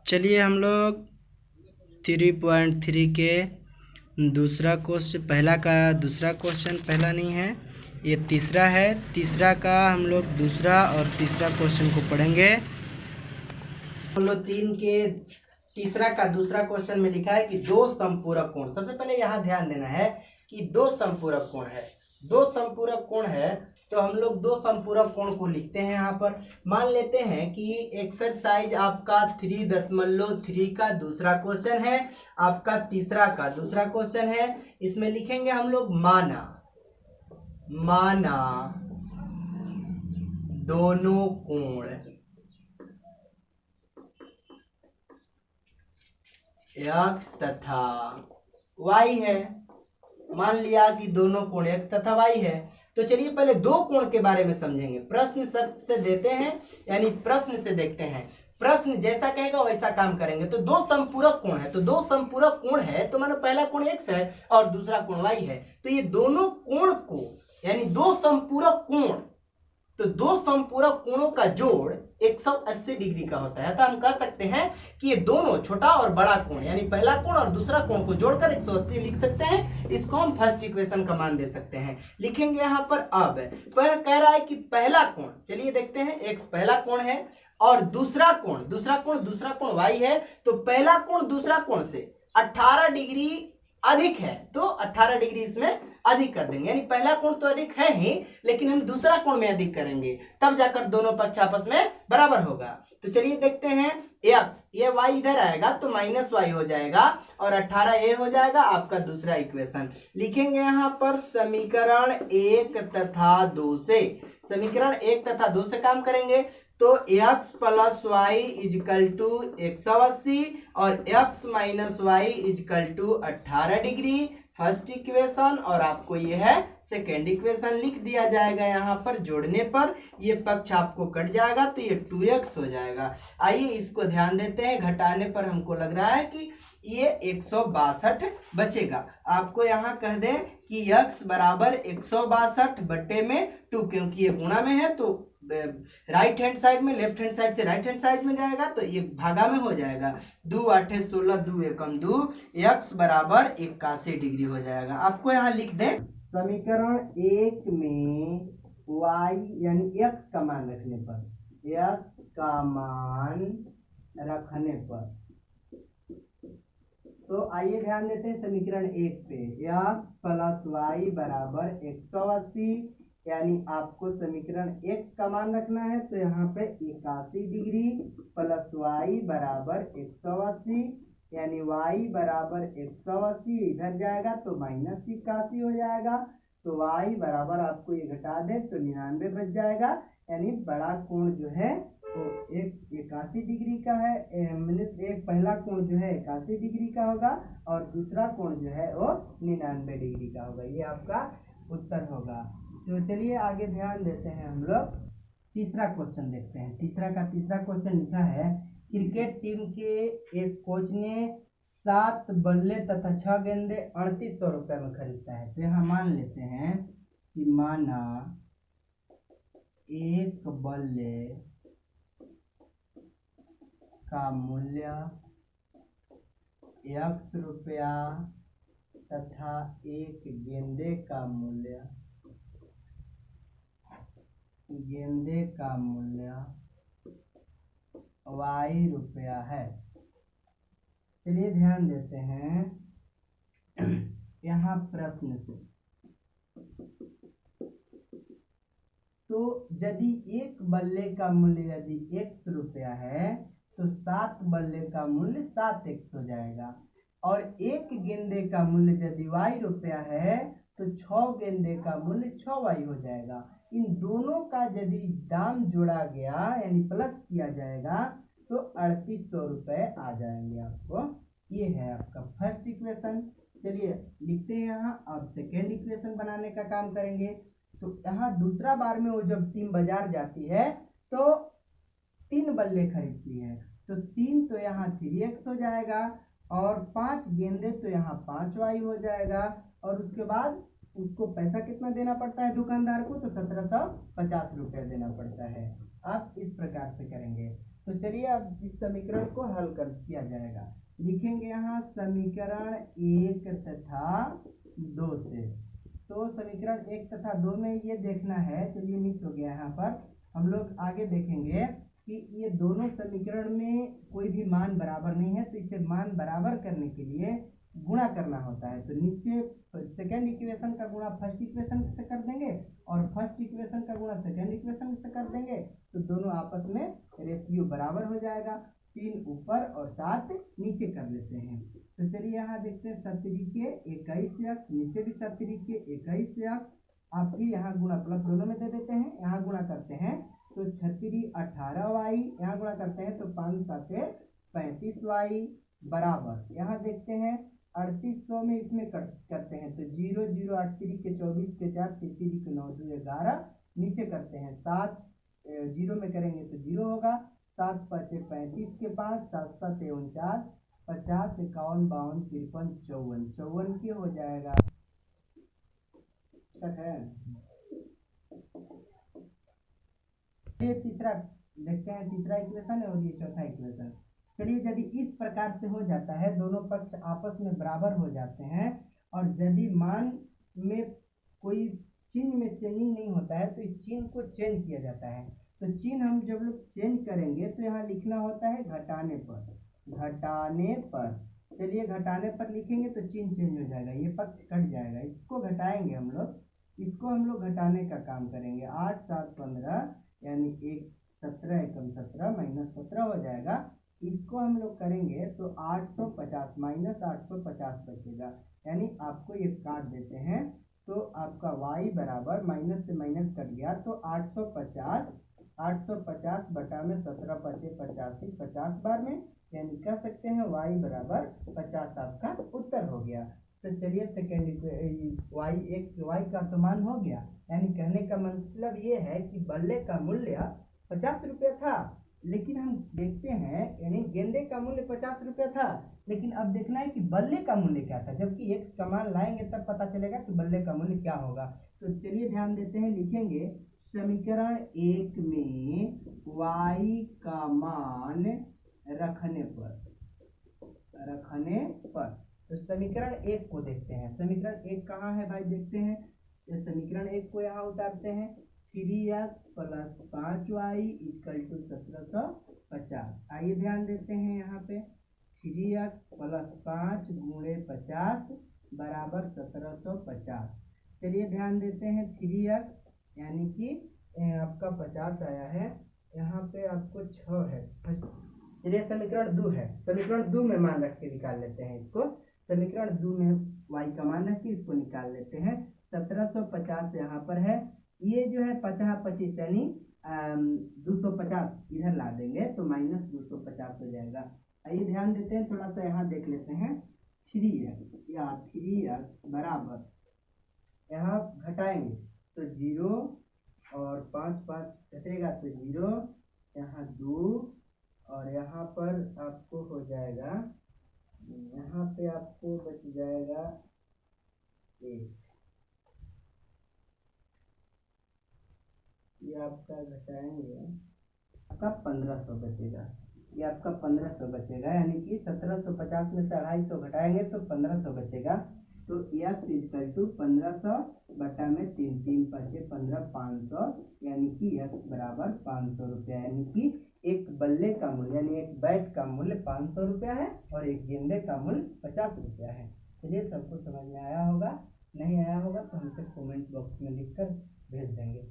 चलिए हम लोग 3.3 के दूसरा क्वेश्चन, पहला का दूसरा क्वेश्चन, पहला नहीं है ये तीसरा है। तीसरा का हम लोग दूसरा और तीसरा क्वेश्चन को पढ़ेंगे। हम लोग 3 के तीसरा का दूसरा क्वेश्चन में लिखा है कि दो समपूरक कोण। सबसे पहले यहाँ ध्यान देना है कि दो समपूरक कोण है। दो समपूरक कोण है तो हम लोग दो समपूरक कोण को लिखते हैं। यहाँ पर मान लेते हैं कि एक्सरसाइज आपका 3.3 का दूसरा क्वेश्चन है, आपका तीसरा का दूसरा क्वेश्चन है। इसमें लिखेंगे हम लोग माना दोनों कोण x तथा y है। मान लिया कि दोनों कोण x तथा y है, तो चलिए पहले दो कोण के बारे में समझेंगे। प्रश्न से देते हैं, यानी प्रश्न से देखते हैं। प्रश्न जैसा कहेगा वैसा काम करेंगे। तो दो संपूरक कोण है, तो दो संपूरक कोण है तो मानो पहला कोण x है और दूसरा कोण y है। तो ये दोनों कोण को, यानी दो संपूरक कोण, तो दो संपूरक कोणों का जोड़ 180 डिग्री का होता है। तो हम कह सकते हैं कि ये दोनों छोटा और बड़ा कोण, यानी पहला कोण और दूसरा कोण को जोड़कर 180 लिख सकते हैं। इसको हम फर्स्ट इक्वेशन का मान दे सकते हैं। लिखेंगे यहाँ पर। अब पर कह रहा है कि पहला कोण, चलिए देखते हैं। x पहला कोण है और दूसरा कोण y है। तो पहला कोण दूसरा कोण से 18 डिग्री अधिक है, तो 18 डिग्री इसमें अधिक कर देंगे। यानी पहला कोण तो अधिक है ही, लेकिन हम दूसरा कोण में अधिक करेंगे, तब जाकर दोनों पक्ष आपस में बराबर होगा। तो चलिए देखते हैं। x, ये y इधर आएगा तो माइनस y हो जाएगा और 18 ये हो जाएगा आपका दूसरा इक्वेशन। लिखेंगे यहाँ पर समीकरण 1 तथा 2 से। समीकरण 1 तथा 2 से काम करेंगे तो x plus Y equal to 180 और x minus Y equal to 18 degree, first equation. और आपको ये है सेकेंड इक्वेशन लिख दिया जाएगा। यहाँ पर जोड़ने पर ये पक्ष आपको कट जाएगा तो ये 2x हो जाएगा। आइए इसको ध्यान देते हैं। घटाने पर हमको लग रहा है कि ये 162 बचेगा। आपको यहाँ कह दें कि x बराबर 162 बटे में 2, क्योंकि ये गुणा में है तो राइट हैंड साइड में, लेफ्ट हैंड साइड से राइट हैंड साइड में जाएगा तो ये भागा में हो जाएगा। 2 8 16, 2 एकम 2, x बराबर 81 डिग्री हो जाएगा। आपको यहाँ लिख दें समीकरण 1 में y यानी x का मान रखने पर, x का मान रखने पर, तो आइए ध्यान देते हैं समीकरण 1 पे। x प्लस वाई बराबर 180, यानी आपको समीकरण x का मान रखना है तो यहाँ पे 81 डिग्री प्लस y बराबर 180, यानी y बराबर 180 इधर जाएगा तो माइनस 81 हो जाएगा। तो y बराबर आपको ये घटा दे तो 99 बच जाएगा। यानी बड़ा कोण जो है वो 81 डिग्री का है। एक पहला कोण जो है 81 डिग्री का होगा और दूसरा कोण जो है वो 99 डिग्री का होगा। ये आपका उत्तर होगा। तो चलिए आगे ध्यान देते हैं। हम लोग तीसरा क्वेश्चन देखते हैं। तीसरा क्वेश्चन लिखा है, क्रिकेट टीम के एक कोच ने 7 बल्ले तथा 6 गेंदे 3800 रुपये में खरीदता है। तो यहाँ मान लेते हैं कि माना एक बल्ले का मूल्य x रुपया तथा एक गेंदे का मूल्य y रुपया है। चलिए ध्यान देते हैं यहाँ प्रश्न से। तो यदि एक बल्ले का मूल्य यदि x रुपया है तो 7 बल्ले का मूल्य 7x हो जाएगा, और एक गेंदे का मूल्य यदि y रुपया है तो 6 गेंदे का मूल्य 6y हो जाएगा। इन दोनों का यदि दाम जोड़ा गया यानी प्लस किया जाएगा तो 3800 रुपये आ जाएंगे आपको। ये है आपका फर्स्ट इक्वेशन। चलिए लिखते हैं यहाँ। अब सेकेंड इक्वेशन बनाने का काम करेंगे। तो यहाँ दूसरा बार में वो जब टीम बाजार जाती है तो 3 बल्ले खरीदती है, तो 3 तो यहाँ 3x हो जाएगा और 5 गेंदे तो यहाँ 5y हो जाएगा। और उसके बाद उसको पैसा कितना देना पड़ता है दुकानदार को, तो 1750 रुपये देना पड़ता है। आप इस प्रकार से करेंगे। तो चलिए अब इस समीकरण को हल कर किया जाएगा। लिखेंगे यहाँ समीकरण 1 तथा 2 से। तो समीकरण 1 तथा 2 में ये देखना है, चलिए मिस हो गया यहाँ पर, हम लोग आगे देखेंगे कि ये दोनों समीकरण में कोई भी मान बराबर नहीं है, तो इसे मान बराबर करने के लिए गुणा करना होता है। तो नीचे सेकेंड इक्वेशन का गुणा फर्स्ट इक्वेशन से कर देंगे और फर्स्ट इक्वेशन का गुणा सेकेंड इक्वेशन से कर देंगे, तो दोनों आपस में रेशियो बराबर हो जाएगा। 3 ऊपर और 7 नीचे कर लेते हैं। तो चलिए यहाँ देखते हैं 7 के 21 नीचे भी 7 के 21 आप भी यहाँ गुणा प्लस दोनों में दे देते हैं, यहाँ गुणा करते हैं तो 36 18y, यहाँ गुणा करते हैं तो 5 7 35y बराबर, यहाँ देखते हैं 3800 में इसमें करते हैं तो 0 0 8 3 के 24 के 4 33 के 9 2 11 नीचे करते हैं 7 0 में करेंगे तो 0 होगा, 7 5 35 के 5 7 7 49 50 51 52 53 54 54 के हो जाएगा। तक है। ये तीसरा देखते हैं, तीसरा इक्वेशन है और ये चौथा इक्वेशन। चलिए यदि इस प्रकार से हो जाता है, दोनों पक्ष आपस में बराबर हो जाते हैं और यदि मान में कोई चिन्ह में चेंजिंग नहीं होता है तो इस चिन्ह को चेंज किया जाता है। तो चिन्ह हम जब लोग चेंज करेंगे तो यहाँ लिखना होता है घटाने पर। घटाने पर, चलिए घटाने पर लिखेंगे तो चिन्ह चेंज हो जाएगा, ये पक्ष कट जाएगा, इसको घटाएंगे हम लोग, इसको हम लोग घटाने का काम करेंगे। 8 7 15 यानी 1 17 एकम 17 माइनस 17 हो जाएगा। इसको हम लोग करेंगे तो 850 माइनस 850 बचेगा, यानी आपको ये काट देते हैं तो आपका y बराबर माइनस से माइनस कट गया तो 850 बटा में 17 पचे 85 50 बार में, यानी कह सकते हैं y बराबर 50 आपका उत्तर हो गया। तो चलिए सेकेंड y का तो मान हो गया, यानी कहने का मतलब ये है कि बल्ले का मूल्य 50 रुपये था, लेकिन हम देखते हैं यानी गेंदे का मूल्य 50 रुपये था, लेकिन अब देखना है कि बल्ले का मूल्य क्या था, जबकि x का मान लाएंगे तब पता चलेगा कि बल्ले का मूल्य क्या होगा। तो चलिए ध्यान देते हैं, लिखेंगे समीकरण 1 में y का मान रखने पर तो समीकरण 1 को देखते हैं। समीकरण 1 कहाँ है भाई, देखते हैं। तो समीकरण 1 को यहाँ उतारते हैं, 3x plus 5y equal to 1750। आइए ध्यान देते हैं यहाँ पे 3x प्लस 5 गुणे 50 बराबर 1750। चलिए ध्यान देते हैं 3x यानी कि आपका 50 आया है, यहाँ पे आपको 6 है। चलिए समीकरण 2 है, समीकरण 2 में मान रख के निकाल लेते हैं इसको। समीकरण 2 में y का मान रख के इसको निकाल लेते हैं। 1750 यहाँ पर है, ये जो है 50 25 यानी 250 इधर ला देंगे तो माइनस 250 हो जाएगा। आइए ध्यान देते हैं, थोड़ा सा यहाँ देख लेते हैं। 3x या 3x बराबर, यहाँ घटाएंगे तो 0 और 5 5 घटेगा तो 0, यहाँ 2 और यहाँ पर आपको हो जाएगा, यहाँ पे आपको बच जाएगा 1, ये आपका घटाएंगे आपका 1500 बचेगा, ये आपका 1500 बचेगा, यानी कि 1750 में से 250 घटाएंगे तो 1500 बचेगा। तो x इक्वल टू 1500 बटा में 3 3 5 15 500, यानी कि x बराबर 500 रुपया, यानी कि एक बल्ले का मूल्य यानी एक बैट का मूल्य 500 रुपया है और एक गेंदे का मूल्य 50 रुपया है। चलिए सबको समझ में आया होगा, नहीं आया होगा तो हमसे कमेंट बॉक्स में लिखकर भेज देंगे।